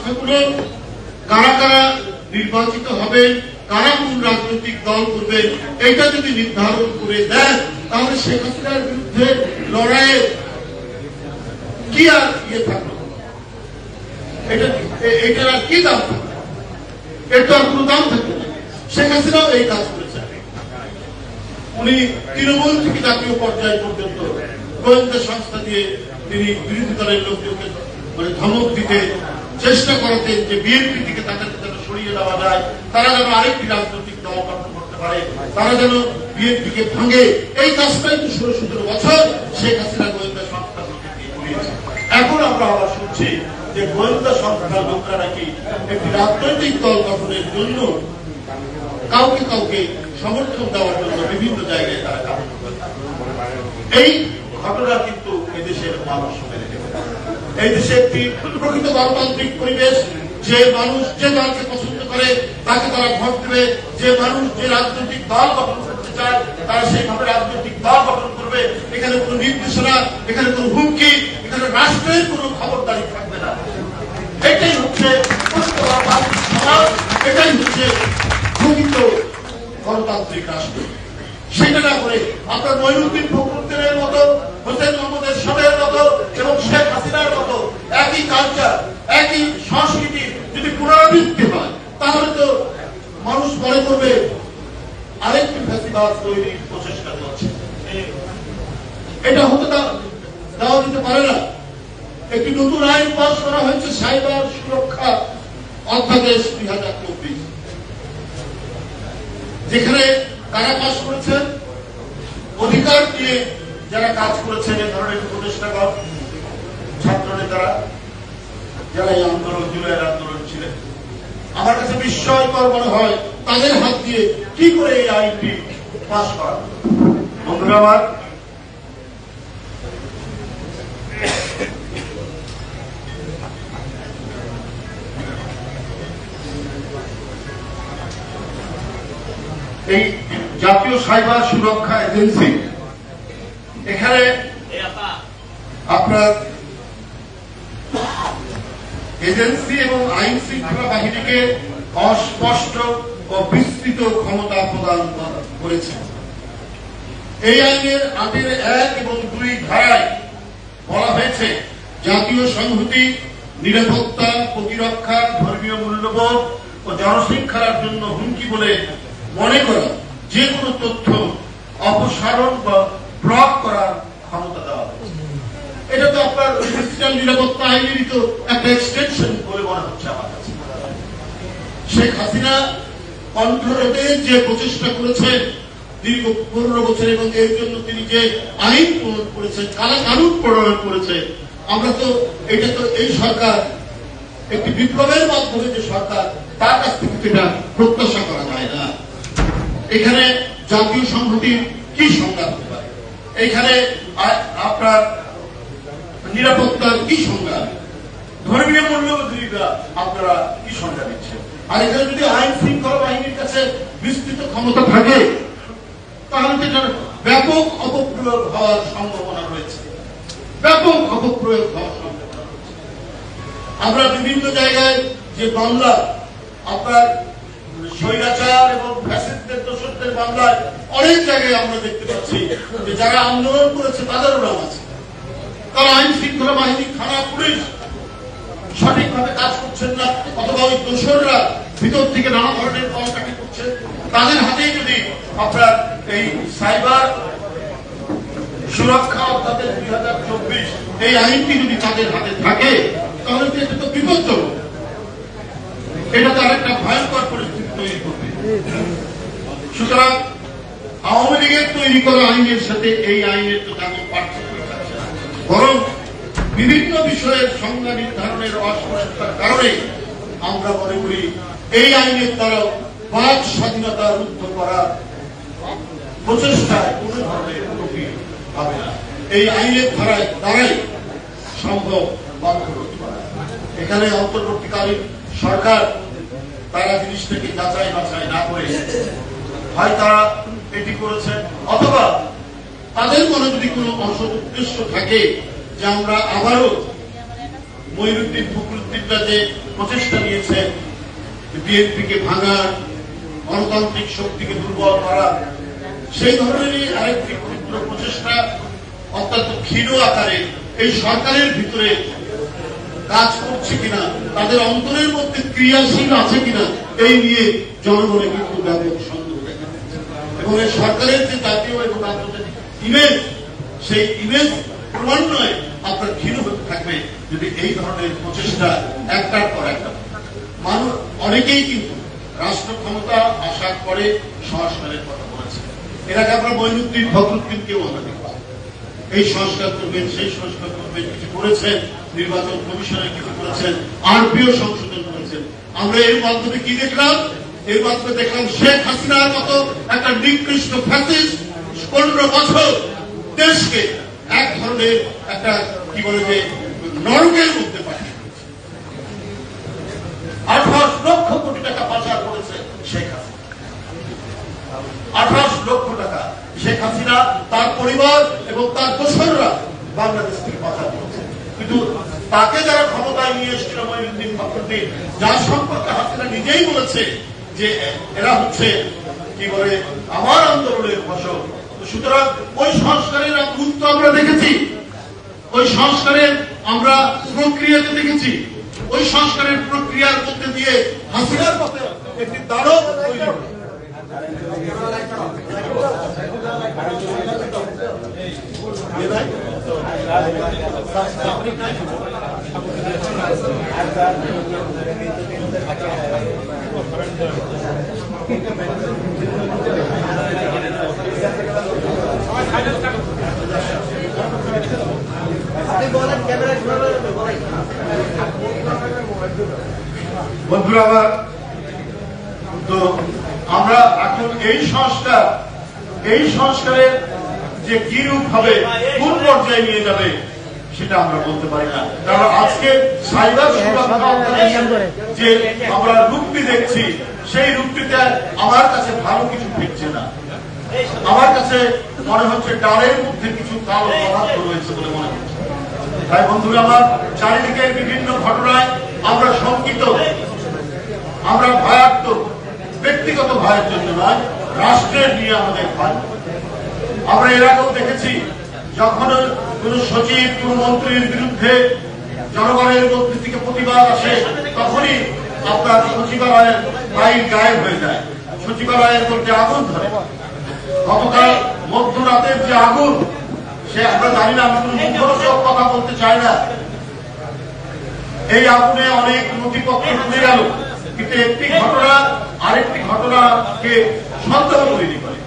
সংস্থাগুলো কারা কারা নির্বাচিত হবেন, কারা কোন রাজনৈতিক দল করবেন, এটা যদি নির্ধারণ করে দেন তাহলে শেখ হাসিনার বিরুদ্ধে লড়াইয়ে কি আর ইয়ে থাকলো, এটার আর কি দাম থাকবে? এর তো আর কোনো দাম থাকবে না। শেখ হাসিনাও এই কাজ করেছেন। উনি তৃণমূল থেকে জাতীয় পর্যায় পর্যন্ত গোয়েন্দা সংস্থা দিয়ে তিনি বিরোধী দলের লোকজনকে মানে ধমক দিতে চেষ্টা করতেন যে বিএনপি থেকে তাদেরকে যেন সরিয়ে দেওয়া যায়, তারা যেন আরেকটি রাজনৈতিক দল গঠন করতে পারে, তারা যেন বিএনপিকে ভাঙে। এই কাজটাই তো 16-17 বছর শেখ হাসিনা গোয়েন্দা সংস্থাগুলোকে করিয়েছে। এখন আমরা আবার শুনছি যে গোয়েন্দা সংস্থার লোকরা নাকি একটি রাজনৈতিক দল গঠনের জন্য কাউকে কাউকে সমর্থন দেওয়ার জন্য বিভিন্ন জায়গায় তারা কাজ করে। এই ঘটনা কিন্তু এদেশের মানুষ মেনে নেবে। এই দেশে একটি প্রকৃত গণতান্ত্রিক পরিবেশ, যে মানুষ যে দলকে পছন্দ করে তাকে তারা ভোট দেবে, যে মানুষ যে রাজনৈতিক দল গঠন করতে চায় তারা সেইভাবে রাজনৈতিক দল গঠন করবে। এখানে কোনো নির্দেশনা, এখানে কোনো হুমকি, এখানে রাষ্ট্রের কোনো খবরদারি থাকবে না। এটাই হচ্ছে সমাজ, এটাই হচ্ছে প্রকৃত গণতান্ত্রিক রাষ্ট্র। সেটা না করে আপনার মঈনুদ্দিন ফখরুদ্দিনের মতো, হোসেন মোহাম্মদ এরশাদের মতো এবং শেখ হাসিনার মতো একই কালচার, একই সংস্কৃতি যদি পুনরাবৃত্তি হয় তাহলে তো মানুষ মনে করবে আরেকটি ফ্যাসিবাদ তৈরির প্রচেষ্টা চলছে। এটা হতে দেওয়া যেতে পারে না। একটি নতুন আইন পাস করা হয়েছে, সাইবার সুরক্ষা অধ্যাদেশ 2024, যেখানে কারা পাস করেছেন, অধিকার দিয়ে যারা কাজ করেছেন এ ধরনের প্রচেষ্টাগত ছাত্র নেতারা, যারা এই আন্দোলন, জুলাইয়ের আন্দোলন ছিলেন, আমার কাছে বিস্ময়কর মনে হয় তাদের হাত দিয়ে কি করে এই আইনটি পাস করা। বন্ধুরা আমার, এই জাতীয় সাইবার সুরক্ষা এজেন্সি, এখানে আপনার এজেন্সি এবং আইন শৃঙ্খলা বাহিনীকে অস্পষ্ট ও বিস্তৃত ক্ষমতা প্রদান করেছে। এই আইনের 8-1 এবং 2 ধারায় বলা হয়েছে, জাতীয় সংহতি, নিরাপত্তা, প্রতিরক্ষা, ধর্মীয় মূল্যবোধ ও জনশৃঙ্খলার জন্য হুমকি বলে মনে করা যে কোনো তথ্য অপসারণ বা ব্লক করার ক্ষমতা দেওয়া হয়েছে। এটা তো আপনার ডিজিটাল নিরাপত্তা আইনেরই তো একটা এক্সটেনশন বলে মনে হচ্ছে আমার কাছে। শেখ হাসিনা কণ্ঠরোধে যে প্রচেষ্টা করেছেন দীর্ঘ 15 বছর, এবং এর জন্য তিনি যে আইন প্রণয়ন করেছেন, কালা কানুন প্রণয়ন করেছে, আমরা তো এটা তো এই সরকার একটি বিপ্লবের মাধ্যমে যে সরকার, তার কাছ থেকে এটা প্রত্যাশা করা যায় না। এখানে জাতীয় সংহতির কি সংজ্ঞা হতে পারে, এখানে আপনার নিরাপত্তার কি সংজ্ঞা, ধর্মীয় মূল্যবোধীরা আপনারা কি সংজ্ঞা দিচ্ছেন? আর এখানে যদি আইন শৃঙ্খলা বাহিনীর কাছে বিস্তৃত ক্ষমতা থাকে তাহলে তো এটার ব্যাপক অপপ্রয়োগ হওয়ার সম্ভাবনা রয়েছে, ব্যাপক অপপ্রয়োগ হওয়ার সম্ভাবনা রয়েছে। আমরা বিভিন্ন জায়গায় যে মামলা, আপনার স্বৈরাচার এবং ফ্যাসিস্টদের দোষরদের মামলায় অনেক জায়গায় আমরা দেখতে পাচ্ছি যে যারা আন্দোলন করেছে তাদেরও নাম আছে। তারা আইন শৃঙ্খলা বাহিনী, থানা, পুলিশ সঠিকভাবে কাজ করছেন না, অথবা ওই দোষররা ভিতর থেকে নানা ধরনের কলকাঠি করছে। তাদের হাতেই যদি আপনার এই সাইবার সুরক্ষা অধ্যাদেশ 2024 এই আইনটি যদি তাদের হাতে থাকে তাহলে তো এটা তো বিপজ্জনক, এটা তো আরেকটা ভয়ঙ্কর পরিস্থিতি তৈরি করবে। সুতরাং আওয়ামী লীগের তৈরি করা আইনের সাথে এই আইনের তো তেমন পার্থক্য থাকছে না, বরং বিভিন্ন বিষয়ের সংজ্ঞা নির্ধারণের অস্পষ্টতার কারণে আমরা মনে করি এই আইনের দ্বারা বাক স্বাধীনতা রুদ্ধ করার প্রচেষ্টায় কোন ধরনের উন্নতি হবে না। এই আইনের দ্বারাই সম্ভব বন্ধ করতে পারে। এখানে অন্তর্বর্তীকালীন সরকার তারা জিনিসটাকে যাচাই বাছাই না করে হয় তারা এটি করেছেন, অথবা তাদের মনে যদি কোনো অসৎ উদ্দেশ্য থাকে যে আমরা আবারও মঈনুদ্দিন ফখরুদ্দিনরা যে প্রচেষ্টা নিয়েছেন বিএনপিকে ভাঙার, গণতান্ত্রিক শক্তিকে দুর্বল করা, সেই ধরনেরই আরেকটি ক্ষুদ্র প্রচেষ্টা অত্যন্ত ক্ষীণ আকারে এই সরকারের ভিতরে কাজ করছে কিনা, তাদের অন্তরের মধ্যে ক্রিয়াশীল আছে কিনা, এই নিয়ে জনগণের কিন্তু ব্যাপক সন্দেহ দেখা যাচ্ছে। এবং এই সরকারের যে জাতীয় এবং আন্তর্জাতিক ইমেজ, সেই ইমেজ ক্রমান্বয়ে আপনার ক্ষীণ হতে থাকবে যদি এই ধরনের প্রচেষ্টা একটার পর একটা। মানুষ অনেকেই কিন্তু রাষ্ট্র ক্ষমতা আশা করে সংস্কারের কথা বলেছে। এর আগে আমরা মঈনুদ্দিন ফখরুদ্দিনকেও আমরা দেখব, এই সংস্কার করবেন, সেই সংস্কার করবেন, কিছু করেছেন, নির্বাচন কমিশনে কিছু করেছেন, আরপিও সংশোধন করেছেন। আমরা এর মাধ্যমে কি দেখলাম? এর মাধ্যমে দেখলাম শেখ হাসিনার মতো একটা নিকৃষ্ট ফ্যাসিস্ট 15 বছর দেশকে এক ধরনের একটা কি বলে যে নরকের মধ্যে পাঠিয়ে 28 লক্ষ কোটি টাকা পাচার করেছে শেখ হাসিনা। 28 লক্ষ টাকা শেখ হাসিনা, তার পরিবার এবং তার দোসররা বাংলাদেশ থেকে পাচার করেছে। কিন্তু তাকে যারা ক্ষমতায় নিয়ে এসেছিল মঈনুদ্দিন ফখরুদ্দিন, যার সম্পর্কে হাসিনা নিজেই বলেছে যে এরা হচ্ছে কি বলে আমার আন্দোলনের ফসল। সুতরাং ওই সংস্কারের গুরুত্ব আমরা দেখেছি, ওই সংস্কারের আমরা প্রক্রিয়াতে দেখেছি, ওই সংস্কারের প্রক্রিয়ার মধ্যে দিয়ে হাসিনার পথে একটি দানব তৈরি হবে। বন্ধুরা আমার, তো আমরা এখন এই সংস্কারের যে কি রূপ হবে, কোন পর্যায়ে নিয়ে যাবে সেটা আমরা বলতে পারি না। কারণ আজকে সাইবার সুরক্ষা যে আমরা রূপটি দেখছি, সেই রূপটিতে আমার কাছে ভালো কিছু ফিরছে না। আমার কাছে মনে হচ্ছে ডালের মধ্যে কিছু কালো পদার্থ রয়েছে বলে মনে হচ্ছে। তাই বন্ধুরা আমার, চারিদিকের বিভিন্ন ঘটনায় আমরা শঙ্কিত, আমরা ভয়াত্মক। ব্যক্তিগত ভয়ের জন্য নয়, রাষ্ট্রের নিয়ে আমাদের ভয়। আমরা এর আগেও দেখেছি, যখন কোন সচিব, কোন মন্ত্রীর বিরুদ্ধে জনগণের মধ্যে থেকে প্রতিবাদ আসে, তখনই আপনার সচিবালয়ের ফাইল গায়েব হয়ে যায়, সচিবালয়ের মধ্যে আগুন ধরে। গতকাল মধ্যরাতের যে আগুন, সে আমরা জানি না, আমি কোন মুখরোচক কথা বলতে চাই না। এই আগুনে অনেক নথিপত্র পুড়ে গেল, কিন্তু একটি ঘটনা আরেকটি ঘটনাকে সন্দেহ তৈরি করে।